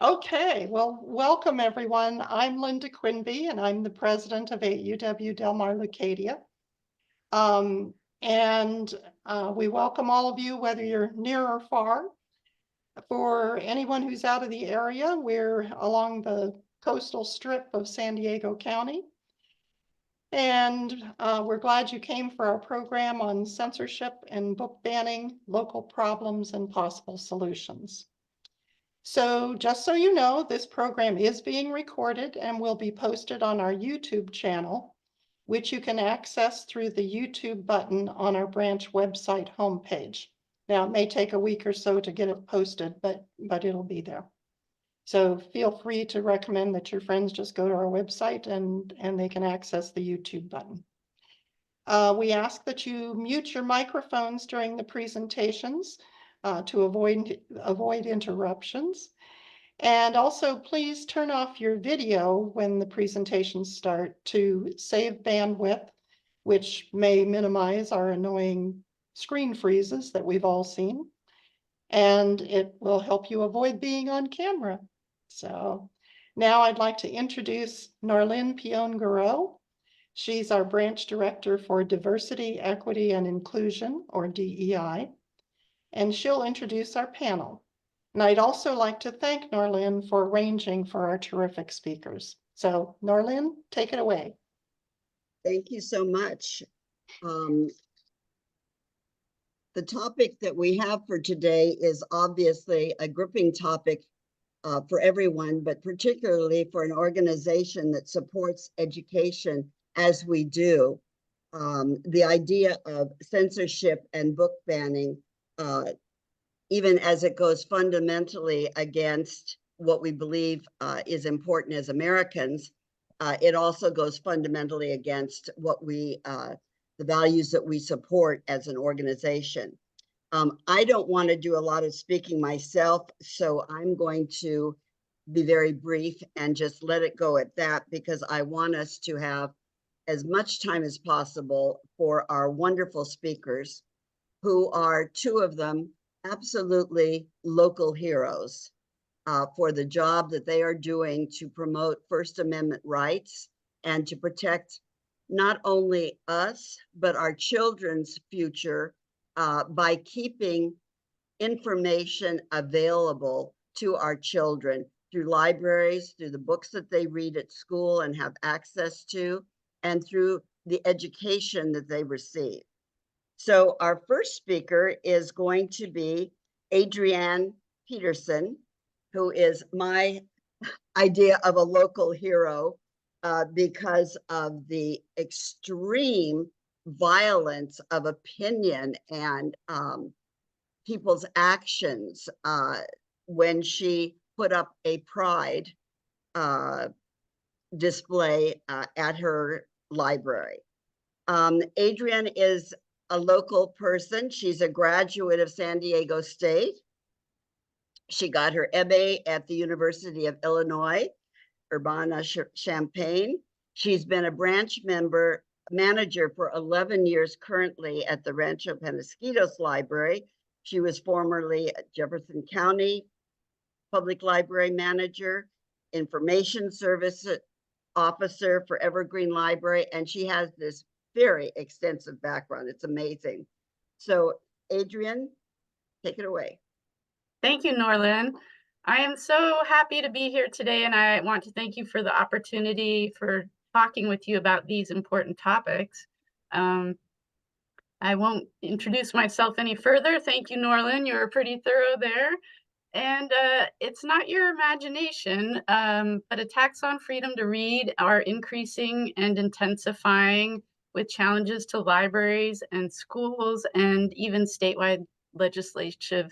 Okay, well, welcome everyone. I'm Linda Quinby, and I'm the president of AAUW Del Mar-Leucadia. We welcome all of you, whether you're near or far. For anyone who's out of the area, we're along the coastal strip of San Diego County. And we're glad you came for our program on censorship and book banning, local problems and possible solutions. So just so you know, this program is being recorded and will be posted on our YouTube channel, which you can access through the YouTube button on our branch website homepage. Now, it may take a week or so to get it posted, but it'll be there. So feel free to recommend that your friends just go to our website and they can access the YouTube button. We ask that you mute your microphones during the presentations to avoid interruptions. And also, please turn off your video when the presentations start to save bandwidth, which may minimize our annoying screen freezes that we've all seen. And it will help you avoid being on camera. So now I'd like to introduce Narlene Pion-Garreau. She's our branch director for Diversity, Equity, and Inclusion, or DEI, and she'll introduce our panel. And I'd also like to thank Narlene for arranging for our terrific speakers. So Narlene, take it away. Thank you so much. The topic that we have for today is obviously a gripping topic for everyone, but particularly for an organization that supports education as we do. The idea of censorship and book banning, even as it goes fundamentally against what we believe is important as Americans, it also goes fundamentally against what the values that we support as an organization. I don't want to do a lot of speaking myself, so I'm going to be very brief and just let it go at that, because I want us to have as much time as possible for our wonderful speakers, who are two of them absolutely local heroes for the job that they are doing to promote First Amendment rights and to protect not only us, but our children's future by keeping information available to our children through libraries, through the books that they read at school and have access to, and through the education that they receive. So our first speaker is going to be Adrienne Peterson, who is my idea of a local hero because of the extreme violence of opinion and people's actions when she put up a pride display at her library. Adrienne is a local person. She's a graduate of San Diego State. She got her MA at the University of Illinois, Urbana-Champaign. She's been a branch manager for 11 years currently at the Rancho Penasquitos Library. She was formerly a Jefferson County Public Library Manager, Information Service Officer for Evergreen Library, and she has this very extensive background. It's amazing. So Adrienne, take it away. Thank you, Narlene. I am so happy to be here today, and I want to thank you for the opportunity for talking with you about these important topics. I won't introduce myself any further. Thank you, Narlene. You were pretty thorough there. And it's not your imagination, but attacks on freedom to read are increasing and intensifying, with challenges to libraries and schools and even statewide legislative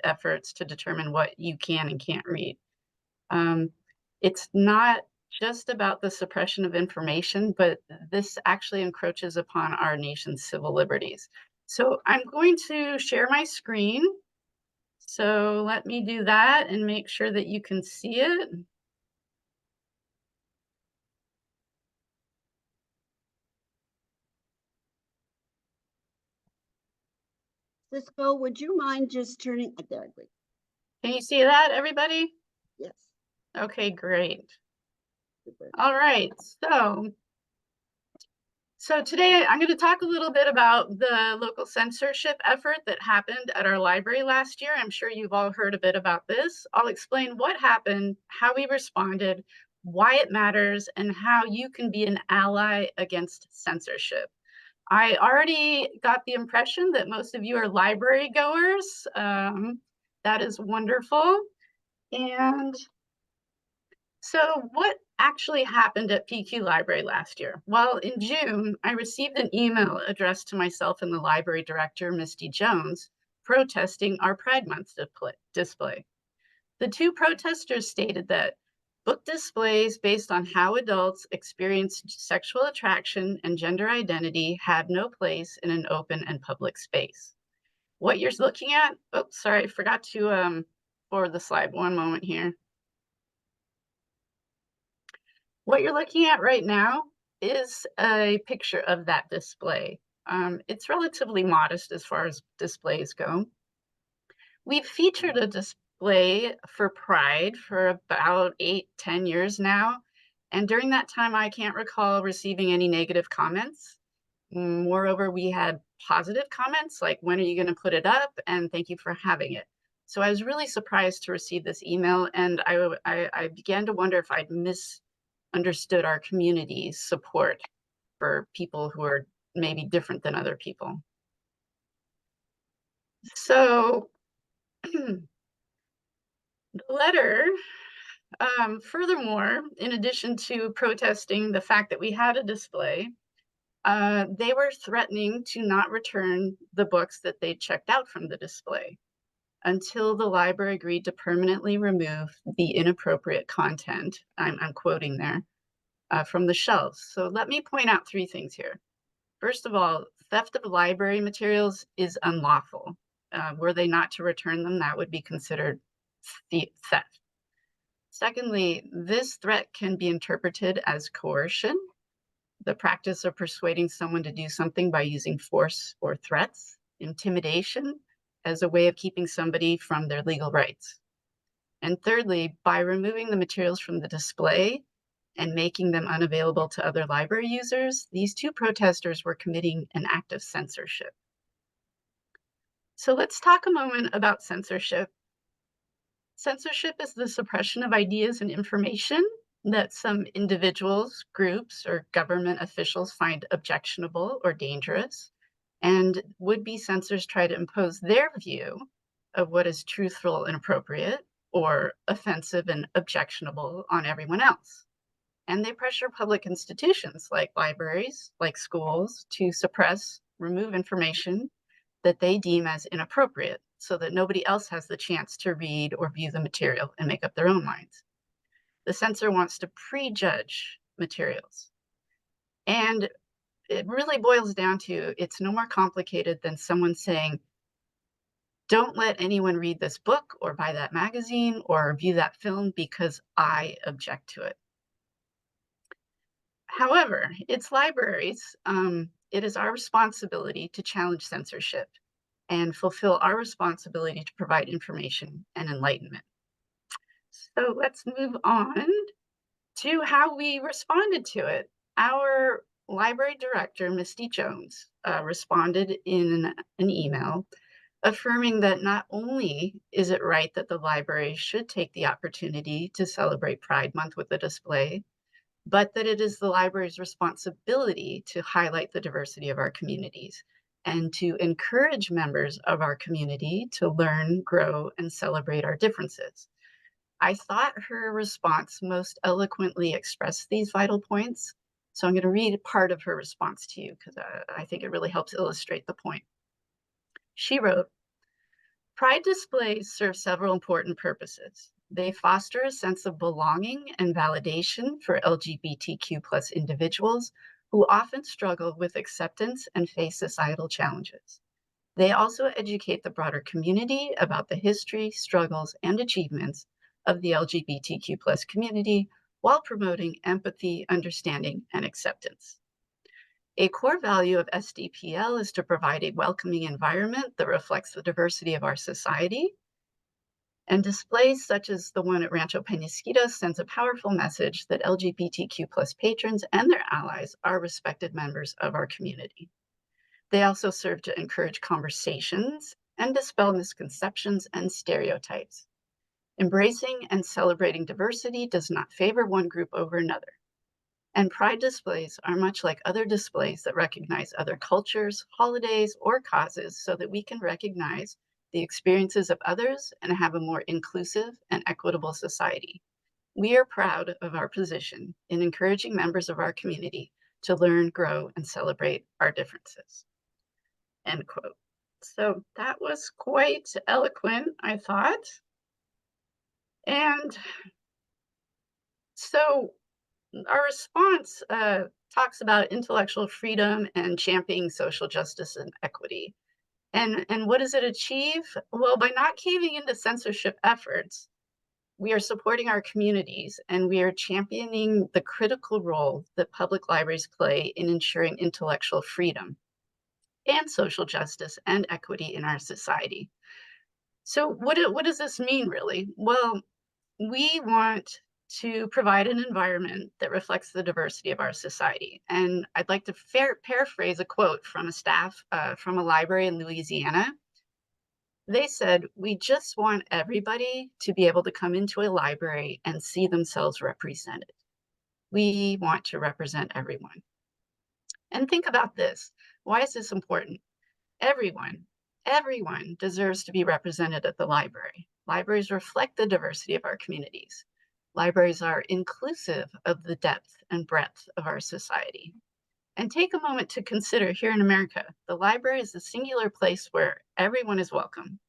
efforts to determine what you can and can't read. It's not just about the suppression of information, but this actually encroaches upon our nation's civil liberties. So I'm going to share my screen. So let me do that and make sure that you can see it. Cisco, would you mind just turning there? Can you see that, everybody? Yes. Okay, great. Super. All right, so today I'm going to talk a little bit about the local censorship effort that happened at our library last year. I'm sure you've all heard a bit about this. I'll explain what happened, how we responded, why it matters, and how you can be an ally against censorship. I already got the impression that most of you are library goers. That is wonderful. And so what actually happened at PQ Library last year? Well, in June, I received an email addressed to myself and the library director, Misty Jones, protesting our Pride Month display. The two protesters stated that book displays based on how adults experience sexual attraction and gender identity had no place in an open and public space. What you're looking at, oh, sorry, I forgot to forward the slide. One moment here. What you're looking at right now is a picture of that display. It's relatively modest as far as displays go. We've featured a display for Pride for about 8-10 years now. And during that time, I can't recall receiving any negative comments. Moreover, we had positive comments like, when are you going to put it up? And thank you for having it. So I was really surprised to receive this email, and I began to wonder if I'd misunderstood our community's support for people who are maybe different than other people. So the letter, furthermore, in addition to protesting the fact that we had a display, they were threatening to not return the books that they checked out from the display until the library agreed to permanently remove the inappropriate content, I'm quoting there, from the shelves. So let me point out 3 things here. First of all, theft of library materials is unlawful. Were they not to return them, that would be considered theft. Secondly, this threat can be interpreted as coercion, the practice of persuading someone to do something by using force or threats, intimidation, as a way of keeping somebody from their legal rights. And thirdly, by removing the materials from the display and making them unavailable to other library users, these two protesters were committing an act of censorship. So let's talk a moment about censorship. Censorship is the suppression of ideas and information that some individuals, groups, or government officials find objectionable or dangerous, and would-be censors try to impose their view of what is truthful and appropriate, or offensive and objectionable on everyone else. And they pressure public institutions like libraries, like schools, to suppress, remove information that they deem as inappropriate so that nobody else has the chance to read or view the material and make up their own minds. The censor wants to prejudge materials. And it really boils down to, it's no more complicated than someone saying, don't let anyone read this book or buy that magazine or view that film because I object to it. However, it's libraries. It is our responsibility to challenge censorship and fulfill our responsibility to provide information and enlightenment. So let's move on to how we responded to it. Our library director, Misty Jones, responded in an email affirming that not only is it right that the library should take the opportunity to celebrate Pride Month with a display, but that it is the library's responsibility to highlight the diversity of our communities and to encourage members of our community to learn, grow, and celebrate our differences. I thought her response most eloquently expressed these vital points. So I'm going to read part of her response to you because I think it really helps illustrate the point. She wrote, "Pride displays serve several important purposes. They foster a sense of belonging and validation for LGBTQ+ individuals who often struggle with acceptance and face societal challenges. They also educate the broader community about the history, struggles, and achievements of the LGBTQ+ community while promoting empathy, understanding, and acceptance. A core value of SDPL is to provide a welcoming environment that reflects the diversity of our society. And displays such as the one at Rancho Penasquito sends a powerful message that LGBTQ+ patrons and their allies are respected members of our community. They also serve to encourage conversations and dispel misconceptions and stereotypes. Embracing and celebrating diversity does not favor one group over another. And pride displays are much like other displays that recognize other cultures, holidays, or causes so that we can recognize the experiences of others and have a more inclusive and equitable society. We are proud of our position in encouraging members of our community to learn, grow, and celebrate our differences. End quote. So that was quite eloquent, I thought. And so our response talks about intellectual freedom and championing social justice and equity. And what does it achieve? Well, by not caving into censorship efforts, we are supporting our communities and we are championing the critical role that public libraries play in ensuring intellectual freedom and social justice and equity in our society. So what does this mean really? Well, we want to provide an environment that reflects the diversity of our society. And I'd like to paraphrase a quote from a staff from a library in Louisiana. They said, "We just want everybody to be able to come into a library and see themselves represented. We want to represent everyone." And think about this. Why is this important? Everyone deserves to be represented at the library. Libraries reflect the diversity of our communities. Libraries are inclusive of the depth and breadth of our society. And take a moment to consider here in America, the library is the singular place where everyone is welcome.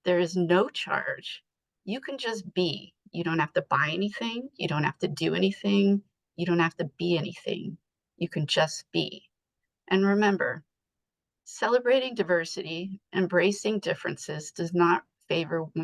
There is no charge. You can just be. You don't have to buy anything. You don't have to do anything. You don't have to be anything. You can just be. And remember, celebrating diversity, embracing differences does not favor women